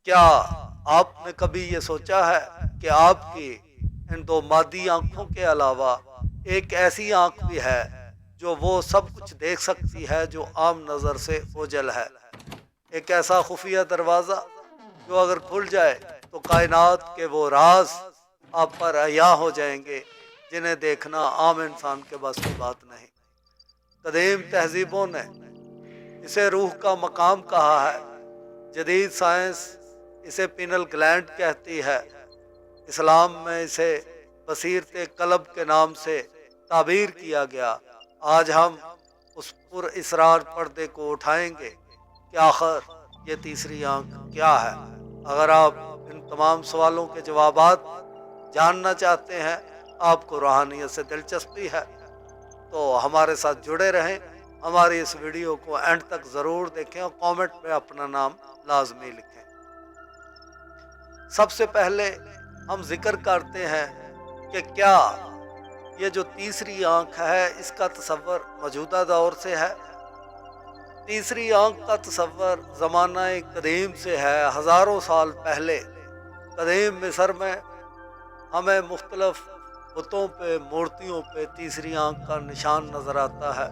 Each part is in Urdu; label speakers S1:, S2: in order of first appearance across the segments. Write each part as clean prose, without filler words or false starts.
S1: کیا آپ نے کبھی یہ سوچا ہے کہ آپ کی ان دو مادی آنکھوں کے علاوہ ایک ایسی آنکھ بھی ہے جو وہ سب کچھ دیکھ سکتی ہے جو عام نظر سے اوجھل ہے؟ ایک ایسا خفیہ دروازہ جو اگر کھل جائے تو کائنات کے وہ راز آپ پر عیاں ہو جائیں گے جنہیں دیکھنا عام انسان کے بس کی بات نہیں۔ قدیم تہذیبوں نے اسے روح کا مقام کہا ہے، جدید سائنس اسے پینل گلینڈ کہتی ہے، اسلام میں اسے بصیرت قلب کے نام سے تعبیر کیا گیا۔ آج ہم اس پر اسرار پردے کو اٹھائیں گے کہ آخر یہ تیسری آنکھ کیا ہے۔ اگر آپ ان تمام سوالوں کے جوابات جاننا چاہتے ہیں، آپ کو روحانیت سے دلچسپی ہے، تو ہمارے ساتھ جڑے رہیں۔ ہماری اس ویڈیو کو اینڈ تک ضرور دیکھیں اور کامنٹ میں اپنا نام لازمی لکھیں۔ سب سے پہلے ہم ذکر کرتے ہیں کہ کیا یہ جو تیسری آنکھ ہے اس کا تصور موجودہ دور سے ہے؟ تیسری آنکھ کا تصور زمانہ قدیم سے ہے، ہزاروں سال پہلے قدیم مصر میں ہمیں مختلف بتوں پہ، مورتیوں پہ تیسری آنکھ کا نشان نظر آتا ہے،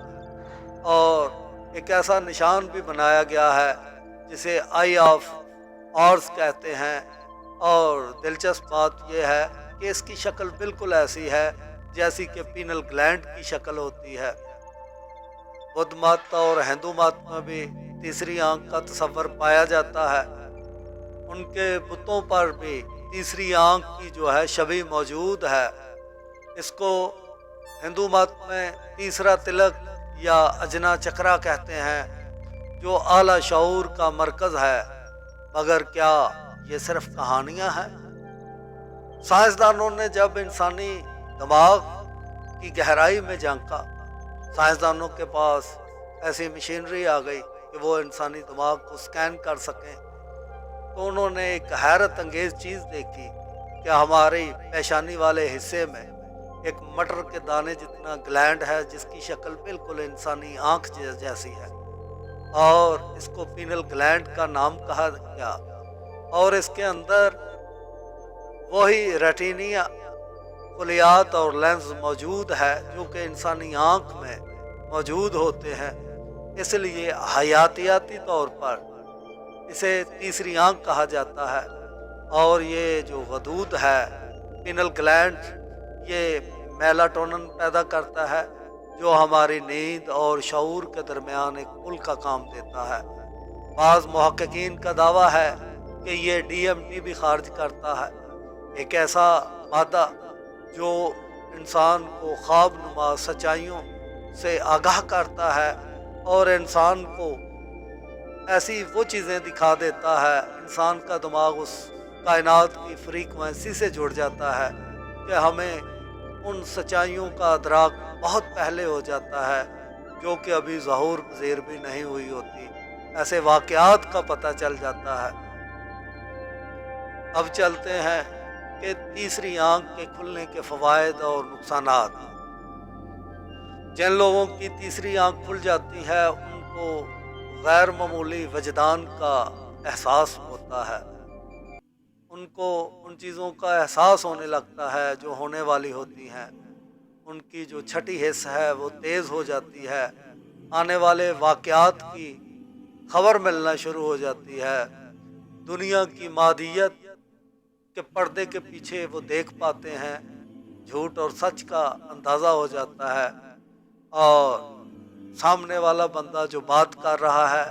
S1: اور ایک ایسا نشان بھی بنایا گیا ہے جسے آئی آف آرس کہتے ہیں۔ اور دلچسپ بات یہ ہے کہ اس کی شکل بالکل ایسی ہے جیسی کہ پینل گلینڈ کی شکل ہوتی ہے۔ بدھ مات اور ہندو مات میں بھی تیسری آنکھ کا تصور پایا جاتا ہے، ان کے بتوں پر بھی تیسری آنکھ کی جو ہے شبیہ موجود ہے۔ اس کو ہندو مت میں تیسرا تلک یا اجنا چکرا کہتے ہیں، جو اعلیٰ شعور کا مرکز ہے۔ مگر کیا یہ صرف کہانیاں ہیں؟ سائنسدانوں نے جب انسانی دماغ کی گہرائی میں جھانکا، سائنسدانوں کے پاس ایسی مشینری آ گئی کہ وہ انسانی دماغ کو سکین کر سکیں، تو انہوں نے ایک حیرت انگیز چیز دیکھی کہ ہماری پیشانی والے حصے میں ایک مٹر کے دانے جتنا گلینڈ ہے جس کی شکل بالکل انسانی آنکھ جیسی ہے، اور اس کو پینل گلینڈ کا نام کہا گیا۔ اور اس کے اندر وہی ریٹینیا خلیات اور لینز موجود ہے جو کہ انسانی آنکھ میں موجود ہوتے ہیں، اس لیے حیاتیاتی طور پر اسے تیسری آنکھ کہا جاتا ہے۔ اور یہ جو غدود ہے پینل گلینڈ، یہ میلاٹونن پیدا کرتا ہے جو ہماری نیند اور شعور کے درمیان ایک پل کا کام دیتا ہے۔ بعض محققین کا دعویٰ ہے کہ یہ ڈی ایم ٹی بھی خارج کرتا ہے، ایک ایسا مادہ جو انسان کو خواب نما سچائیوں سے آگاہ کرتا ہے اور انسان کو ایسی وہ چیزیں دکھا دیتا ہے۔ انسان کا دماغ اس کائنات کی فریکوینسی سے جڑ جاتا ہے کہ ہمیں ان سچائیوں کا ادراک بہت پہلے ہو جاتا ہے جو کہ ابھی ظہور پذیر بھی نہیں ہوئی ہوتی، ایسے واقعات کا پتہ چل جاتا ہے۔ اب چلتے ہیں کہ تیسری آنکھ کے کھلنے کے فوائد اور نقصانات۔ جن لوگوں کی تیسری آنکھ کھل جاتی ہے ان کو غیر معمولی وجدان کا احساس ہوتا ہے، ان کو ان چیزوں کا احساس ہونے لگتا ہے جو ہونے والی ہوتی ہیں، ان کی جو چھٹی حس ہے وہ تیز ہو جاتی ہے، آنے والے واقعات کی خبر ملنا شروع ہو جاتی ہے، دنیا کی مادیت کے پردے کے پیچھے وہ دیکھ پاتے ہیں، جھوٹ اور سچ کا اندازہ ہو جاتا ہے، اور سامنے والا بندہ جو بات کر رہا ہے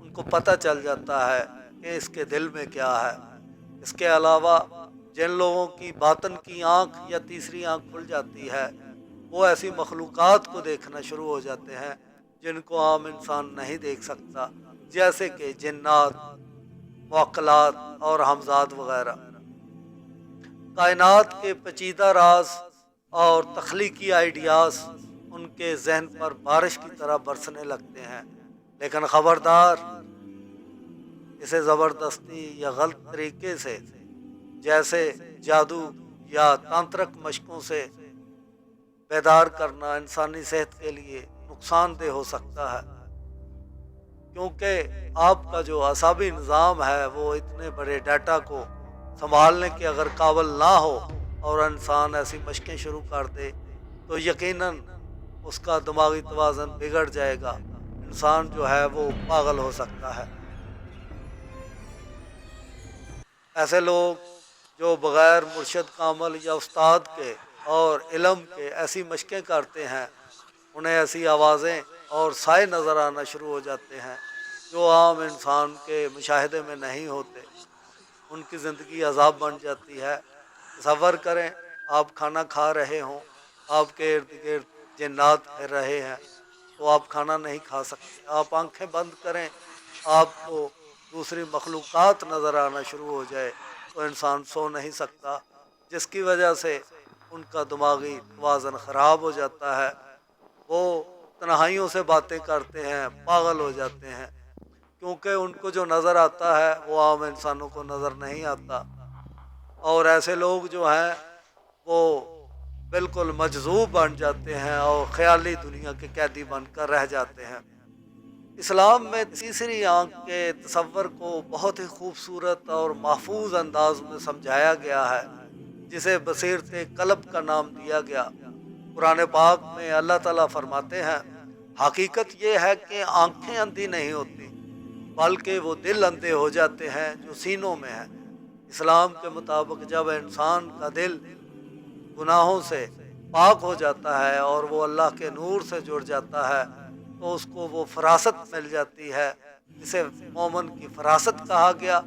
S1: ان کو پتہ چل جاتا ہے کہ اس کے دل میں کیا ہے۔ اس کے علاوہ جن لوگوں کی باطن کی آنکھ یا تیسری آنکھ کھل جاتی ہے وہ ایسی مخلوقات کو دیکھنا شروع ہو جاتے ہیں جن کو عام انسان نہیں دیکھ سکتا، جیسے کہ جنات، معقلات اور حمزات وغیرہ۔ کائنات کے پیچیدہ راز اور تخلیقی آئیڈیاز ان کے ذہن پر بارش کی طرح برسنے لگتے ہیں، لیکن خبردار، اسے زبردستی یا غلط طریقے سے، جیسے جادو یا تانترک مشقوں سے بیدار کرنا انسانی صحت کے لیے نقصان دہ ہو سکتا ہے، کیونکہ آپ کا جو اعصابی نظام ہے وہ اتنے بڑے ڈیٹا کو سنبھالنے کے اگر قابل نہ ہو اور انسان ایسی مشقیں شروع کر دے تو یقیناً اس کا دماغی توازن بگڑ جائے گا، انسان جو ہے وہ پاگل ہو سکتا ہے۔ ایسے لوگ جو بغیر مرشد کامل یا استاد کے اور علم کے ایسی مشقیں کرتے ہیں، انہیں ایسی آوازیں اور سائے نظر آنا شروع ہو جاتے ہیں جو عام انسان کے مشاہدے میں نہیں ہوتے۔ ان کی زندگی عذاب بن جاتی ہے۔ تصور کریں آپ کھانا کھا رہے ہوں، آپ کے ارد گرد جنات پھر رہے ہیں تو آپ کھانا نہیں کھا سکتے۔ آپ آنکھیں بند کریں، آپ کو دوسری مخلوقات نظر آنا شروع ہو جائے تو انسان سو نہیں سکتا، جس کی وجہ سے ان کا دماغی توازن خراب ہو جاتا ہے۔ وہ تنہائیوں سے باتیں کرتے ہیں، پاگل ہو جاتے ہیں، کیونکہ ان کو جو نظر آتا ہے وہ عام انسانوں کو نظر نہیں آتا۔ اور ایسے لوگ جو ہیں وہ بالکل مجذوب بن جاتے ہیں اور خیالی دنیا کے قیدی بن کر رہ جاتے ہیں۔ اسلام میں تیسری آنکھ کے تصور کو بہت ہی خوبصورت اور محفوظ انداز میں سمجھایا گیا ہے، جسے بصیرت قلب کا نام دیا گیا۔ قرآن پاک میں اللہ تعالیٰ فرماتے ہیں، حقیقت یہ ہے کہ آنکھیں اندھی نہیں ہوتی بلکہ وہ دل اندھے ہو جاتے ہیں جو سینوں میں ہیں۔ اسلام کے مطابق جب انسان کا دل گناہوں سے پاک ہو جاتا ہے اور وہ اللہ کے نور سے جڑ جاتا ہے تو اس کو وہ فراست مل جاتی ہے، جسے مومن کی فراست کہا گیا۔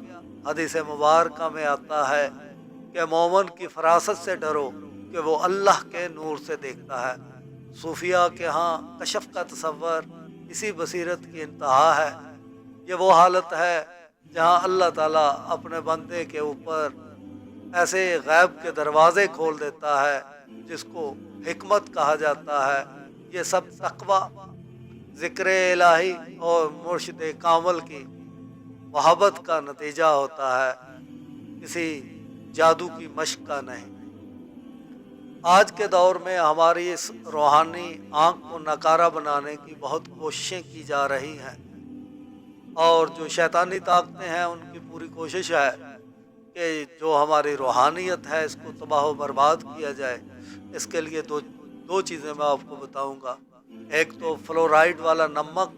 S1: حدیث مبارکہ میں آتا ہے کہ مومن کی فراست سے ڈرو کہ وہ اللہ کے نور سے دیکھتا ہے۔ صوفیہ کے ہاں کشف کا تصور اسی بصیرت کی انتہا ہے۔ یہ وہ حالت ہے جہاں اللہ تعالیٰ اپنے بندے کے اوپر ایسے غیب کے دروازے کھول دیتا ہے جس کو حکمت کہا جاتا ہے۔ یہ سب تقوی، ذکر الہی اور مرشد کامل کی محبت کا نتیجہ ہوتا ہے، کسی جادو کی مشق کا نہیں۔ آج کے دور میں ہماری اس روحانی آنکھ کو ناکارہ بنانے کی بہت کوششیں کی جا رہی ہیں، اور جو شیطانی طاقتیں ہیں ان کی پوری کوشش ہے کہ جو ہماری روحانیت ہے اس کو تباہ و برباد کیا جائے۔ اس کے لیے دو چیزیں میں آپ کو بتاؤں گا، ایک تو فلورائڈ والا نمک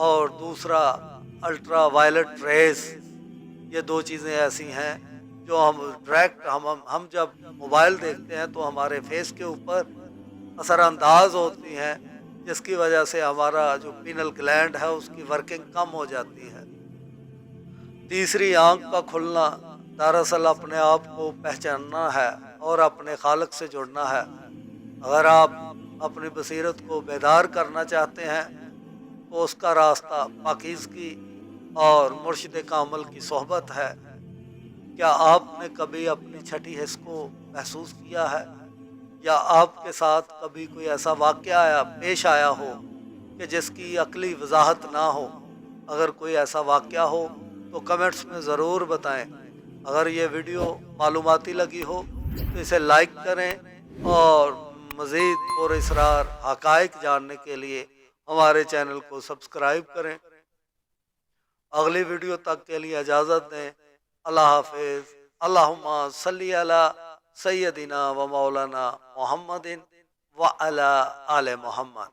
S1: اور دوسرا الٹرا وائلٹ ریز۔ یہ دو چیزیں ایسی ہیں جو ہم ڈائریکٹ ہم جب موبائل دیکھتے ہیں تو ہمارے فیس کے اوپر اثر انداز ہوتی ہیں، جس کی وجہ سے ہمارا جو پینل گلینڈ ہے اس کی ورکنگ کم ہو جاتی ہے۔ تیسری آنکھ کا کھلنا دراصل اپنے آپ کو پہچاننا ہے اور اپنے خالق سے جڑنا ہے۔ اگر آپ اپنی بصیرت کو بیدار کرنا چاہتے ہیں تو اس کا راستہ پاکیزگی اور مرشد کامل کی صحبت ہے۔ کیا آپ نے کبھی اپنی چھٹی حس کو محسوس کیا ہے، یا آپ کے ساتھ کبھی کوئی ایسا واقعہ پیش آیا ہو کہ جس کی عقلی وضاحت نہ ہو؟ اگر کوئی ایسا واقعہ ہو تو کمنٹس میں ضرور بتائیں۔ اگر یہ ویڈیو معلوماتی لگی ہو تو اسے لائک کریں، اور مزید پر اسرار حقائق جاننے کے لیے ہمارے چینل کو سبسکرائب کریں۔ اگلی ویڈیو تک کے لیے اجازت دیں۔ اللہ حافظ۔ اللہم صلی علی سیدنا و مولانا محمد و علی آل محمد۔